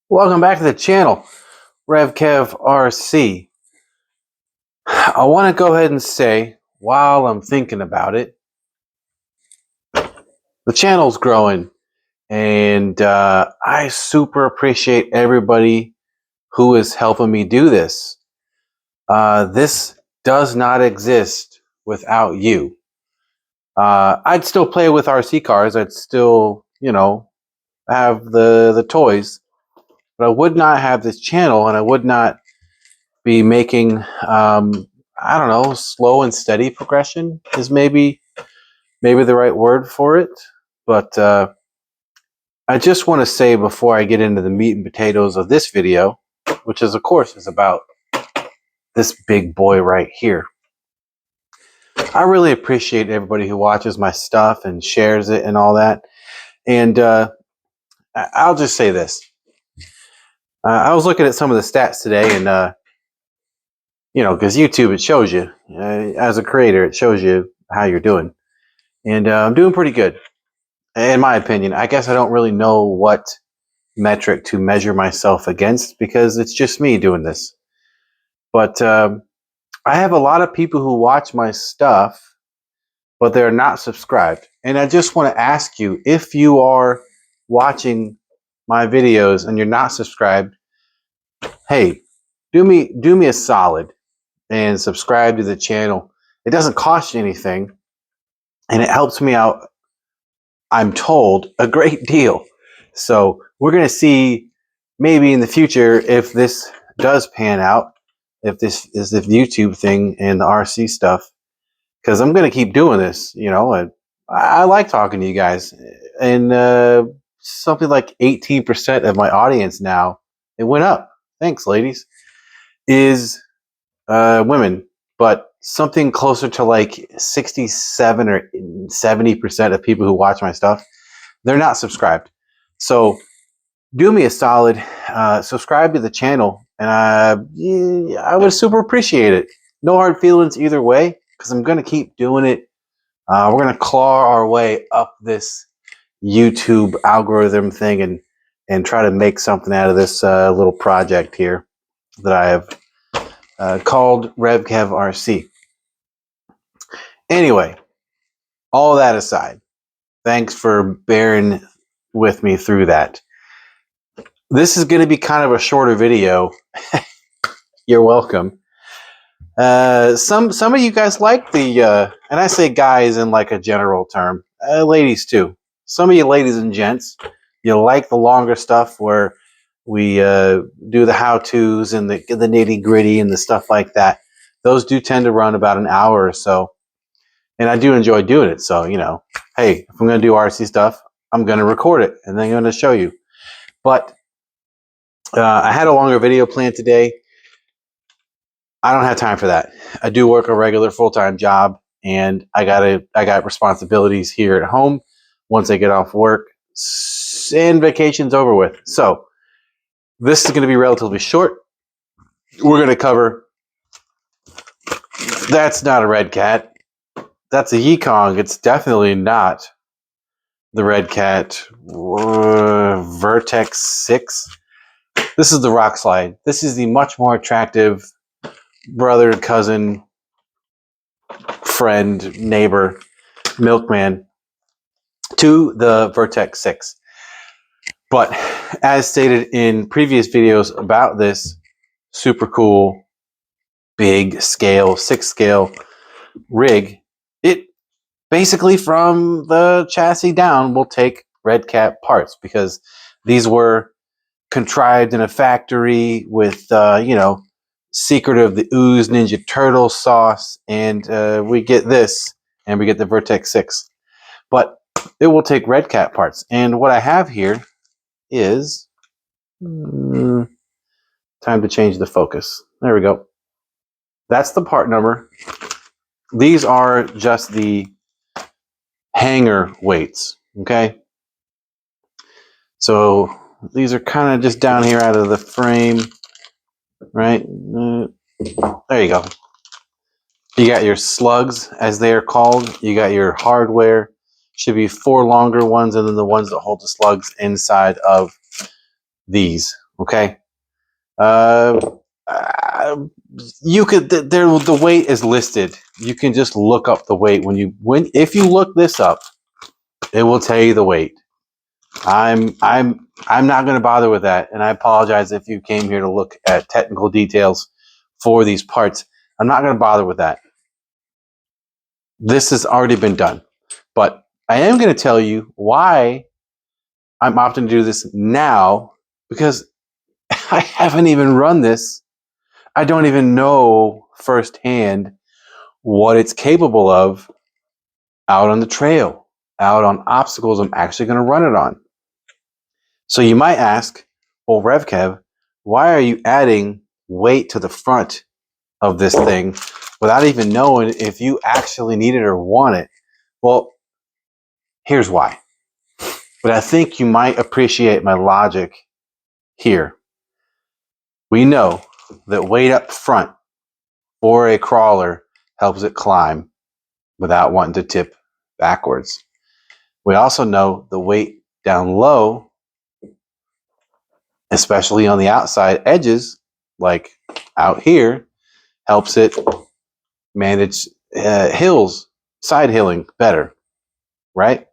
Welcome back to the channel, RevKevRC. I want to go ahead and say, while I'm thinking about it, the channel's growing, and I super appreciate everybody who is helping me do this. This does not exist without you. I'd still play with RC cars. I'd still, have the toys, but I would not have this channel, and I would not be making I don't know, slow and steady progression is maybe the right word for it. But I just want to say before I get into the meat and potatoes of this video, which is of course is about this big boy right here, I really appreciate everybody who watches my stuff and shares it and all that. And I'll just say this. I was looking at some of the stats today, and because YouTube, it shows you, as a creator, it shows you how you're doing. And I'm doing pretty good, in my opinion. I guess I don't really know what metric to measure myself against because it's just me doing this. But I have a lot of people who watch my stuff, but they're not subscribed. And I just want to ask you, if you are watching my videos and you're not subscribed, hey, do me a solid and subscribe to the channel. It doesn't cost you anything, and it helps me out, I'm told, a great deal. So we're going to see maybe in the future if this does pan out, if this is the YouTube thing and the RC stuff, because I'm going to keep doing this. I like talking to you guys, and something like 18% of my audience now, it went up. Thanks, ladies, is women, but something closer to like 67 or 70% of people who watch my stuff, they're not subscribed. So do me a solid, subscribe to the channel, and I would super appreciate it. No hard feelings either way, because I'm going to keep doing it. We're going to claw our way up this YouTube algorithm thing and try to make something out of this little project here that I have called RevKevRC. Anyway, all that aside, thanks for bearing with me through that. This is going to be kind of a shorter video. You're welcome. Some of you guys like the, and I say guys in like a general term, ladies too. Some of you ladies and gents, you like the longer stuff where we do the how-tos and the nitty-gritty and the stuff like that. Those do tend to run about an hour or so. And I do enjoy doing it. So, hey, if I'm going to do RC stuff, I'm going to record it and then I'm going to show you. But I had a longer video planned today. I don't have time for that. I do work a regular full-time job, and I got responsibilities here at home once I get off work, and vacation's over with. So this is going to be relatively short. We're going to cover, that's not a red cat. That's a Yikong. It's definitely not the red cat. Vertex 6. This is the Rockslide. This is the much more attractive brother, cousin, friend, neighbor, milkman to the Vertex 6. But as stated in previous videos about this super cool, big scale, 6 scale rig, it basically from the chassis down will take red cat parts, because these were contrived in a factory with, Secret of the Ooze Ninja Turtle sauce, and we get this, and we get the Vertex 6. But it will take red cat parts, and what I have here is time to change the focus. There we go. That's the part number. These are just the hanger weights, okay? So these are kind of just down here out of the frame, right? There you go. You got your slugs, as they are called. You got your hardware. Should be 4 longer ones, and then the ones that hold the slugs inside of these. Okay. You could the weight is listed. You can just look up the weight if you look this up, it will tell you the weight. I'm not going to bother with that, and I apologize if you came here to look at technical details for these parts. I'm not going to bother with that. This has already been done, but I am going to tell you why I'm opting to do this now, because I haven't even run this. I don't even know firsthand what it's capable of out on the trail, out on obstacles I'm actually going to run it on. So you might ask, well, RevKev, why are you adding weight to the front of this thing without even knowing if you actually need it or want it? Well, here's why. But I think you might appreciate my logic here. We know that weight up front for a crawler helps it climb without wanting to tip backwards. We also know the weight down low, especially on the outside edges, like out here, helps it manage hills, side hilling better, right?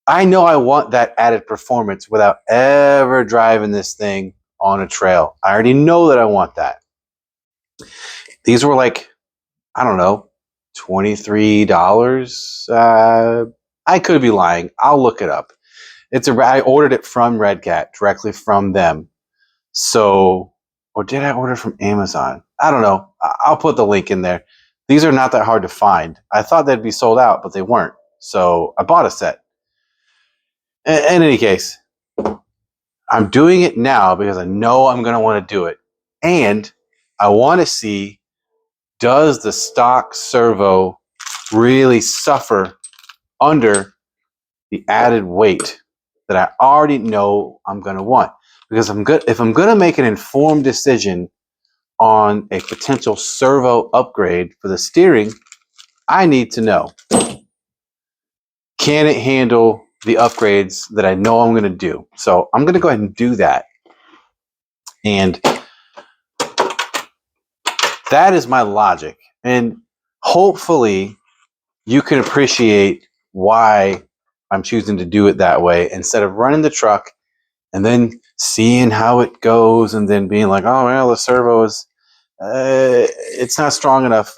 I know I want that added performance without ever driving this thing on a trail. I already know that I want that. These were like, I don't know, $23. I could be lying. I'll look it up. I ordered it from Red Cat, directly from them. So, or did I order from Amazon? I don't know. I'll put the link in there. These are not that hard to find. I thought they'd be sold out, but they weren't. So I bought a set. In any case, I'm doing it now because I know I'm going to want to do it. And I want to see, does the stock servo really suffer under the added weight that I already know I'm going to want? Because if I'm going to make an informed decision on a potential servo upgrade for the steering, I need to know, can it handle the upgrades that I know I'm going to do? So I'm going to go ahead and do that. And that is my logic. And hopefully you can appreciate why I'm choosing to do it that way, instead of running the truck and then seeing how it goes and then being like, oh, well, the servo is, it's not strong enough.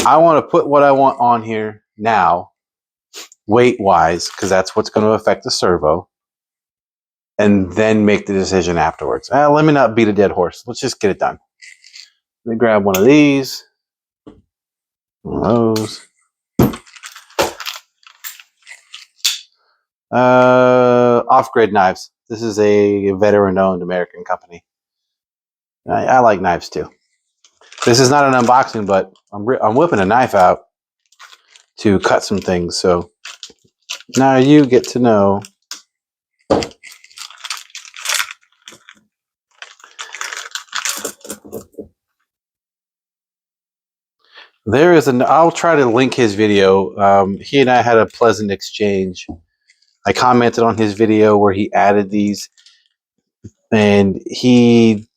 I want to put what I want on here now, weight-wise, because that's what's going to affect the servo, and then make the decision afterwards. Let me not beat a dead horse. Let's just get it done. Let me grab one of these. One of those. Off-Grid Knives. This is a veteran-owned American company. I like knives too. This is not an unboxing, but I'm whipping a knife out to cut some things. So now you get to know. I'll try to link his video. He and I had a pleasant exchange. I commented on his video where he added these, and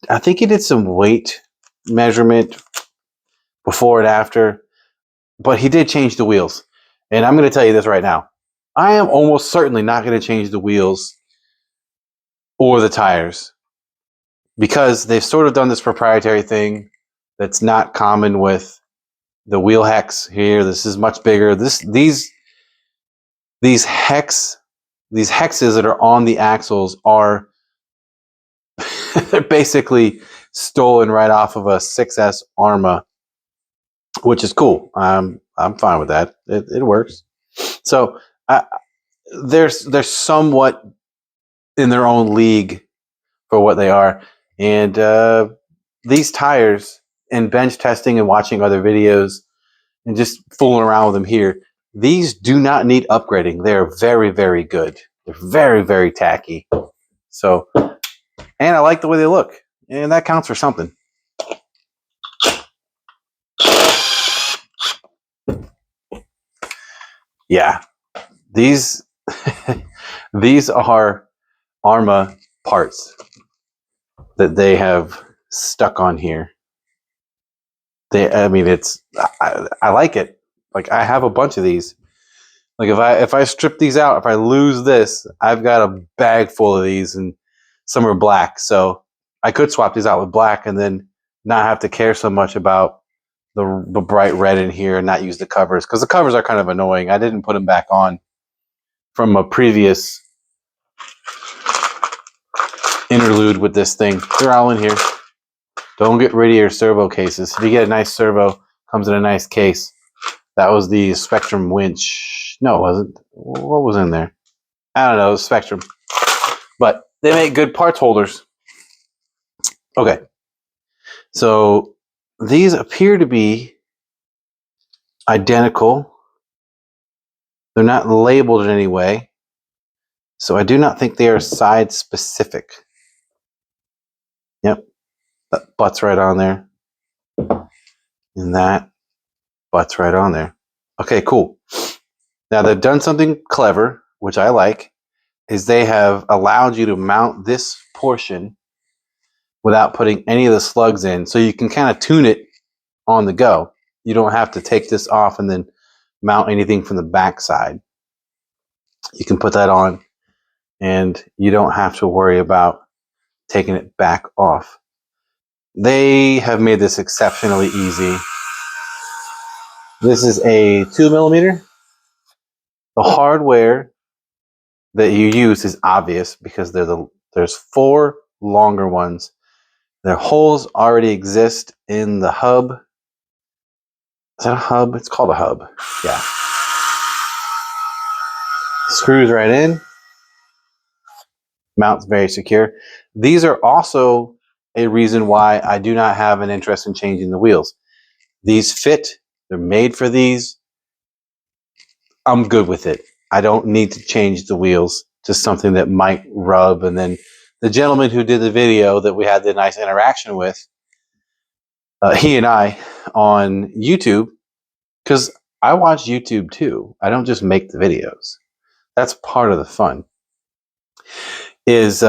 I think he did some weight measurement before and after, but he did change the wheels. And I'm going to tell you this right now. I am almost certainly not going to change the wheels or the tires, because they've sort of done this proprietary thing that's not common with the wheel hex here. This is much bigger. These hexes that are on the axles are they're basically stolen right off of a 6S Arma, which is cool. I'm fine with that. It works. So they're somewhat in their own league for what they are. And these tires, in bench testing and watching other videos and just fooling around with them here, these do not need upgrading. They're very, very good. They're very, very tacky. So, and I like the way they look, and that counts for something. Yeah, these these are Arma parts that they have stuck on here. I mean, I like it. Like, I have a bunch of these. Like, if I strip these out, if I lose this, I've got a bag full of these, and some are black. So I could swap these out with black and then not have to care so much about the bright red in here and not use the covers, because the covers are kind of annoying. I didn't put them back on from a previous interlude with this thing. They're all in here. Don't get rid of your servo cases. If you get a nice servo, comes in a nice case. That was the Spectrum winch. No, it wasn't. What was in there? I don't know. It was Spectrum. But they make good parts holders. Okay. So these appear to be identical. They're not labeled in any way. So I do not think they are side specific. Yep. That butts right on there. And that butts right on there. Okay, cool. Now they've done something clever, which I like, is they have allowed you to mount this portion without putting any of the slugs in. So you can kind of tune it on the go. You don't have to take this off and then mount anything from the back side. You can put that on and you don't have to worry about taking it back off. They have made this exceptionally easy. This is a 2mm. The hardware that you use is obvious because there's 4 longer ones. Their holes already exist in the hub. Is that a hub? It's called a hub. Yeah. Screws right in. Mounts very secure. These are also a reason why I do not have an interest in changing the wheels. These fit. They're made for these. I'm good with it. I don't need to change the wheels to something that might rub. And then the gentleman who did the video that we had the nice interaction with, he and I on YouTube, because I watch YouTube too. I don't just make the videos. That's part of the fun. Is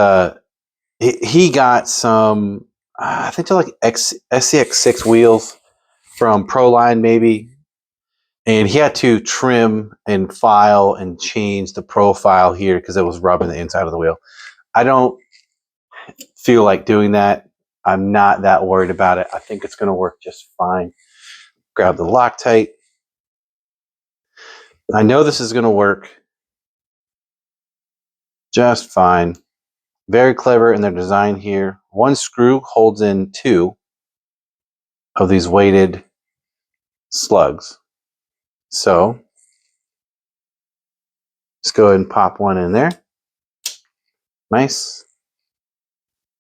he got some, I think they're like SCX6 wheels from Proline maybe. And he had to trim and file and change the profile here because it was rubbing the inside of the wheel. I don't feel like doing that. I'm not that worried about it. I think it's going to work just fine. Grab the Loctite. I know this is going to work just fine. Very clever in their design here. One screw holds in 2 of these weighted slugs. So let's go ahead and pop one in there. Nice.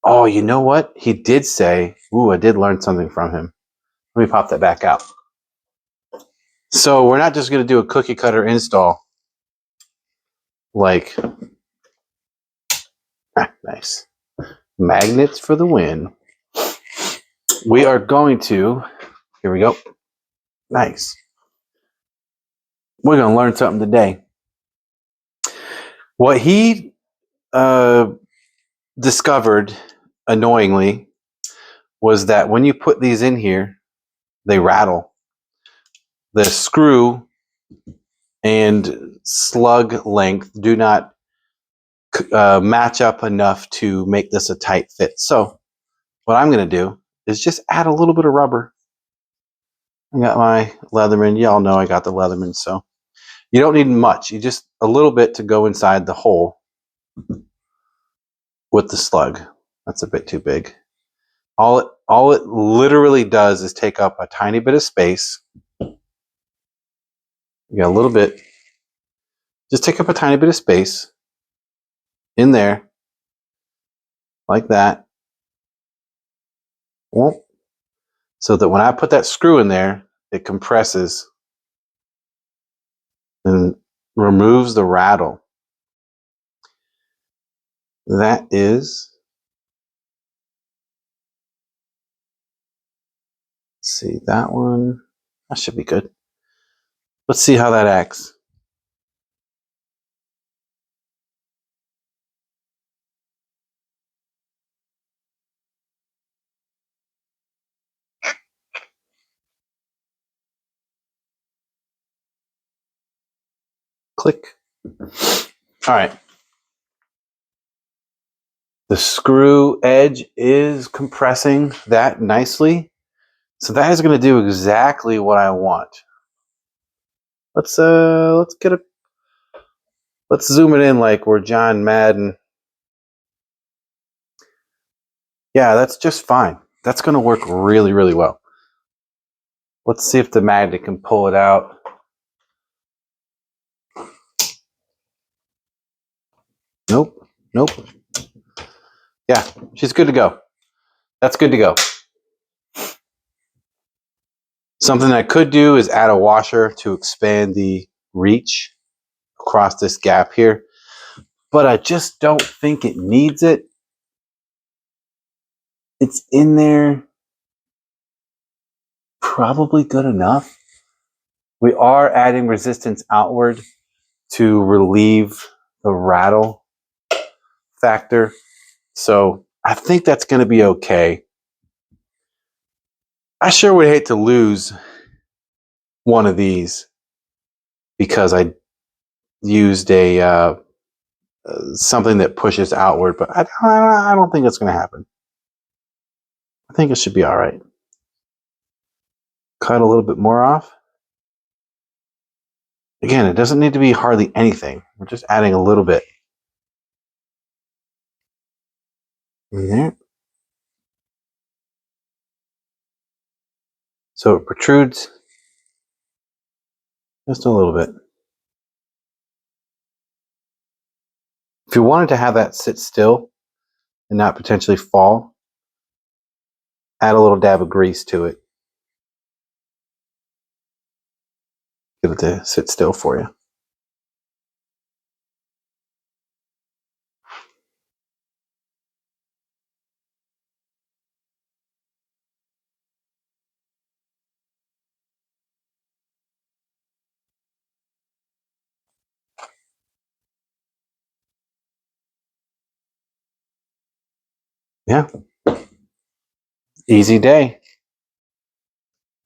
Oh, you know what? He did say, ooh, I did learn something from him. Let me pop that back out. So we're not just going to do a cookie cutter install. Like, nice. Magnets for the win. We are going to, here we go. Nice. We're going to learn something today. What he discovered, annoyingly, was that when you put these in here, they rattle. The screw and slug length do not match up enough to make this a tight fit. So what I'm going to do is just add a little bit of rubber. I got my Leatherman. Y'all know I got the Leatherman, so you don't need much. You just a little bit to go inside the hole with the slug. That's a bit too big. All it literally does is take up a tiny bit of space. You got a little bit. Just take up a tiny bit of space in there, like that. So that when I put that screw in there, it compresses and removes the rattle. That is, let's see, that one, that should be good. Let's see how that acts. Click. All right. The screw edge is compressing that nicely. So that is going to do exactly what I want. Let's zoom it in like we're John Madden. Yeah, that's just fine. That's going to work really, really well. Let's see if the magnet can pull it out. Nope. Nope. Yeah, she's good to go. That's good to go. Something I could do is add a washer to expand the reach across this gap here, but I just don't think it needs it. It's in there, probably good enough. We are adding resistance outward to relieve the rattle factor, so I think that's going to be okay. I sure would hate to lose one of these because I used a something that pushes outward, but I don't think it's going to happen. I think it should be all right. Cut a little bit more off. Again, it doesn't need to be hardly anything. We're just adding a little bit. In there. So it protrudes just a little bit. If you wanted to have that sit still and not potentially fall, add a little dab of grease to it. Get it to sit still for you. Yeah. Easy day.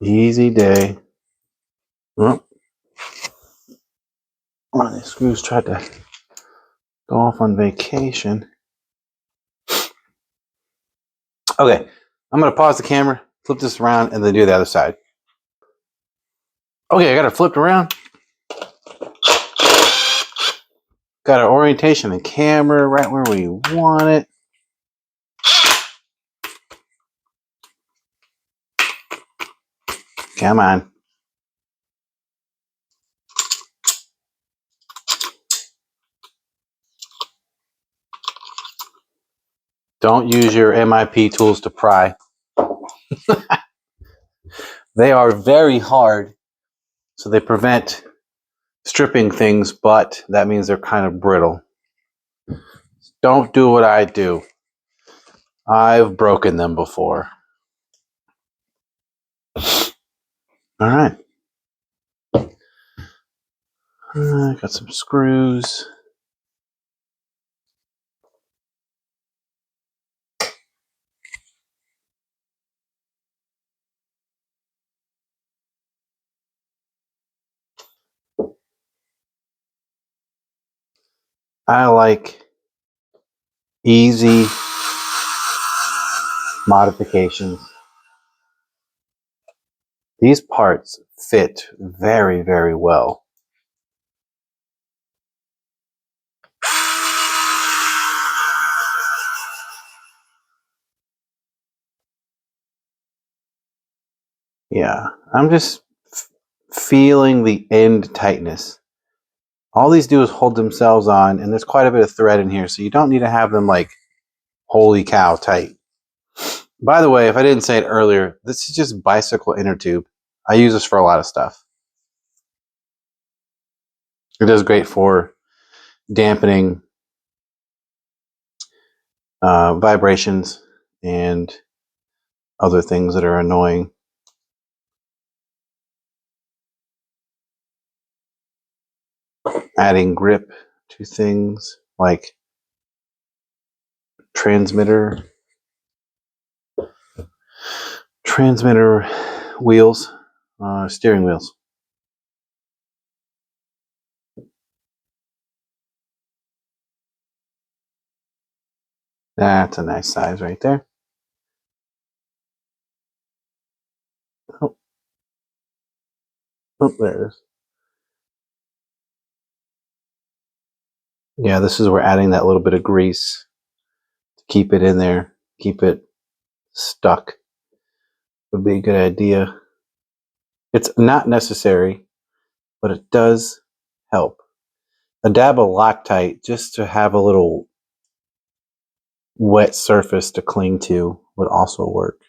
Easy day. Well, one of these screws tried to go off on vacation. Okay, I'm going to pause the camera, flip this around, and then do the other side. Okay, I got it flipped around. Got our orientation and camera right where we want it. Come on. Don't use your MIP tools to pry. They are very hard, so they prevent stripping things, but that means they're kind of brittle. Don't do what I do. I've broken them before. All right. Got some screws. I like easy modifications. These parts fit very, very well. Yeah, I'm just feeling the end tightness. All these do is hold themselves on, and there's quite a bit of thread in here, so you don't need to have them like holy cow tight. By the way, if I didn't say it earlier, this is just bicycle inner tube. I use this for a lot of stuff. It does great for dampening vibrations and other things that are annoying. Adding grip to things like transmitter wheels, steering wheels. That's a nice size right there. Oh, oh, there it is. Yeah, this is where adding that little bit of grease to keep it in there, keep it stuck, would be a good idea. It's not necessary, but it does help. A dab of Loctite just to have a little wet surface to cling to would also work.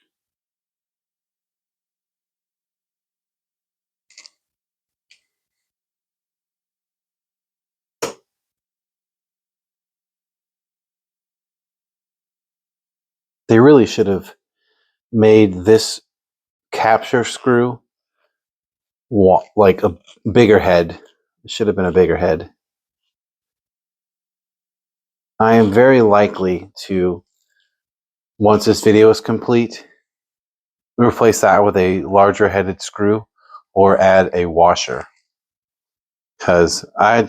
They really should have made this capture screw like a bigger head. It should have been a bigger head. I am very likely to, once this video is complete, replace that with a larger headed screw or add a washer. Because I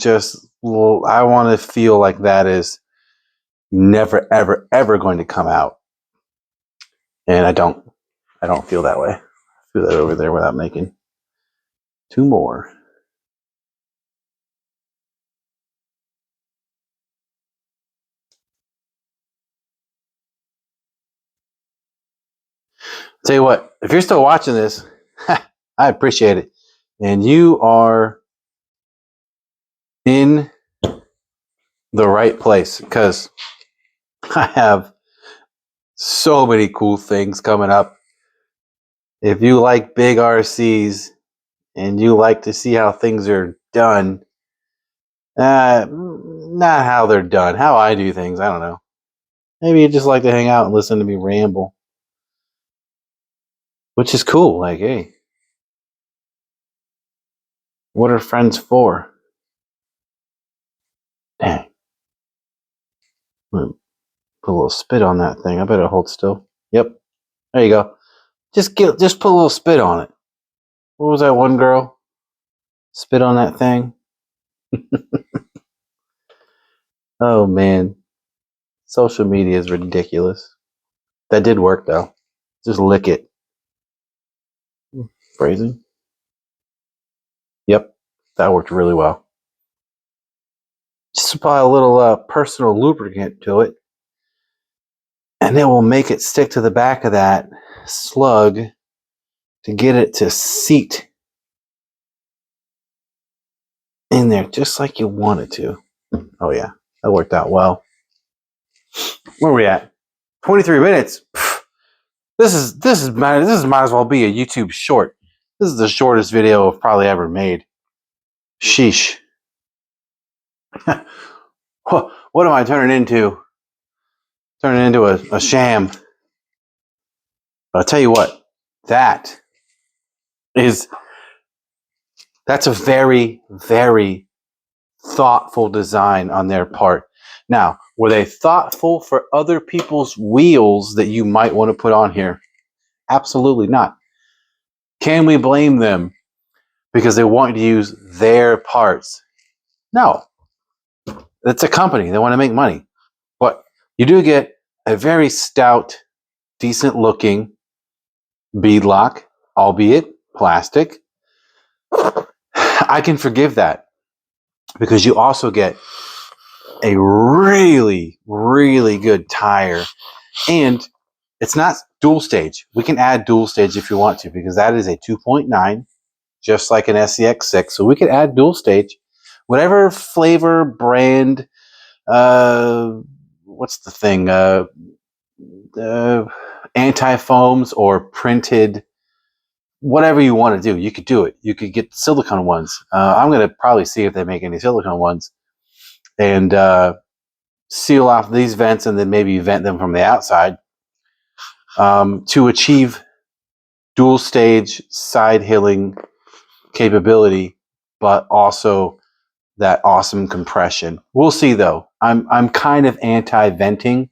want to feel like that is never, ever, ever going to come out. And I don't feel that way. I feel that over there without making two more. Tell you what, if you're still watching this, I appreciate it. And you are in the right place because I have so many cool things coming up. If you like big RCs and you like to see how things are done, not how they're done, how I do things, I don't know. Maybe you just like to hang out and listen to me ramble, which is cool. Like, hey, what are friends for? Dang. Put a little spit on that thing. I better hold still. Yep. There you go. Just put a little spit on it. What was that one girl? Spit on that thing. Oh man. Social media is ridiculous. That did work though. Just lick it. Phrasing. Yep. That worked really well. Just apply a little personal lubricant to it, and it will make it stick to the back of that slug to get it to seat in there just like you want it to. Oh yeah, that worked out well. Where are we at? 23 minutes. This might as well be a YouTube short. This is the shortest video I've probably ever made. Sheesh. What am I turning into? Turning into a sham. But I'll tell you what, that's a very, very thoughtful design on their part. Now, were they thoughtful for other people's wheels that you might want to put on here? Absolutely not. Can we blame them because they want to use their parts? No. It's a company. They want to make money. But you do get a very stout, decent looking beadlock, albeit plastic. I can forgive that because you also get a really, really good tire. And it's not dual stage. We can add dual stage if you want to because that is a 2.9, just like an SCX6. So we can add dual stage. Whatever flavor, brand, what's the thing? Anti-foams or printed, whatever you want to do, you could do it. You could get silicone ones. I'm going to probably see if they make any silicone ones and seal off these vents and then maybe vent them from the outside to achieve dual stage side hilling capability, but also that awesome compression. We'll see though. I'm kind of anti-venting,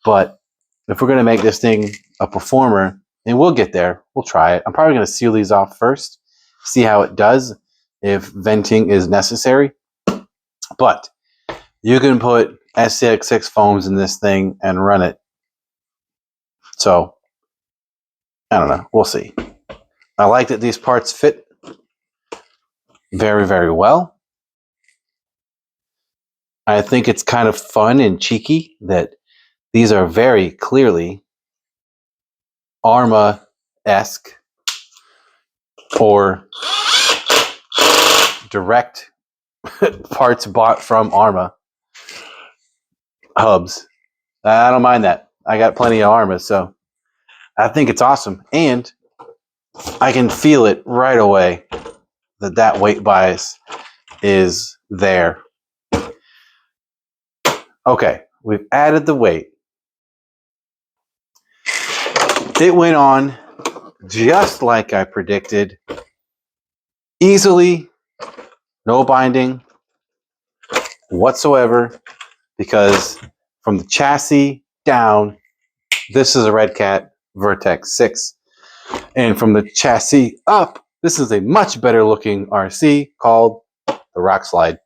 but if we're going to make this thing a performer, and we'll get there, we'll try it. I'm probably going to seal these off first, see how it does, if venting is necessary. But you can put SCX6 foams in this thing and run it. So, I don't know. We'll see. I like that these parts fit very, very well. I think it's kind of fun and cheeky that these are very clearly Arma-esque or direct parts bought from Arma hubs. I don't mind that. I got plenty of Arma, so I think it's awesome. And I can feel it right away that weight bias is there. Okay, we've added the weight. It went on just like I predicted. Easily, no binding whatsoever, because from the chassis down, this is a Red Cat Vertex 6. And from the chassis up, this is a much better looking RC called the Rockslide.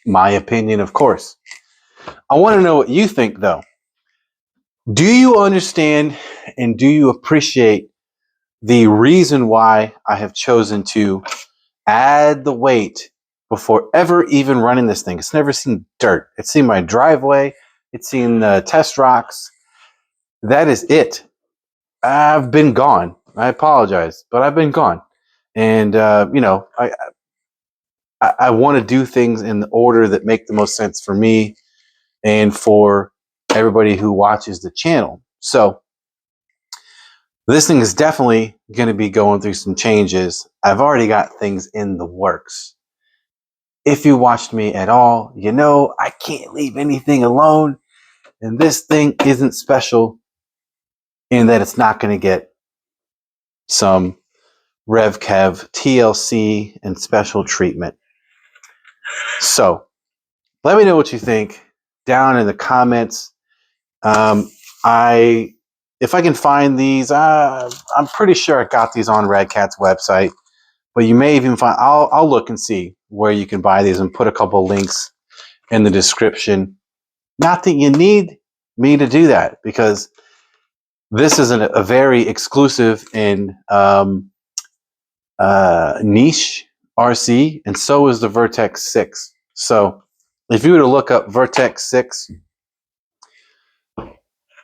My opinion, of course. I want to know what you think, though. Do you understand and do you appreciate the reason why I have chosen to add the weight before ever even running this thing? It's never seen dirt. It's seen my driveway. It's seen the test rocks. That is it. I've been gone. I apologize, but I've been gone. And, you know, I want to do things in the order that make the most sense for me and for everybody who watches the channel. So this thing is definitely going to be going through some changes. I've already got things in the works. If you watched me at all, you know I can't leave anything alone. And this thing isn't special in that it's not going to get some RevKev, TLC, and special treatment. So let me know what you think down in the comments. If I can find these, I'm pretty sure I got these on Red Cat's website, but you may even find, I'll look and see where you can buy these and put a couple links in the description. Not that you need me to do that, because this is a very exclusive and niche RC, and so is the Vertex 6. So if you were to look up Vertex 6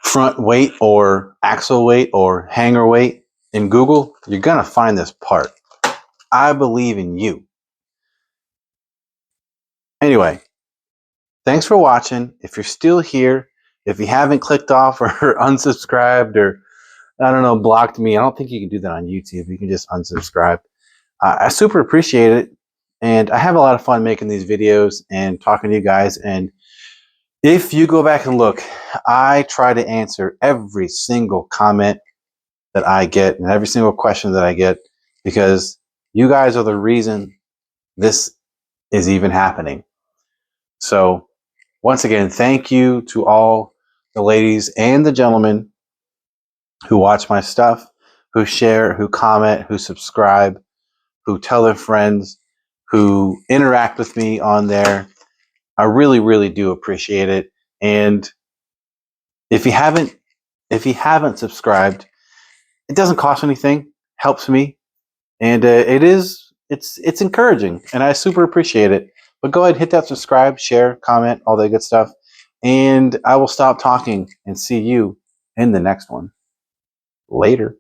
front weight or axle weight or hanger weight in Google, you're going to find this part. I believe in you. Anyway, thanks for watching. If you're still here, if you haven't clicked off or unsubscribed or, I don't know, blocked me, I don't think you can do that on YouTube. You can just unsubscribe. I super appreciate it. And I have a lot of fun making these videos and talking to you guys. And if you go back and look, I try to answer every single comment that I get and every single question that I get, because you guys are the reason this is even happening. So once again, thank you to all the ladies and the gentlemen who watch my stuff, who share, who comment, who subscribe, who tell their friends, who interact with me on there. I really, really do appreciate it. And if you haven't subscribed, it doesn't cost anything, helps me, and it's encouraging, and I super appreciate it. But go ahead, hit that subscribe, share, comment, all that good stuff, and I will stop talking and see you in the next one. Later.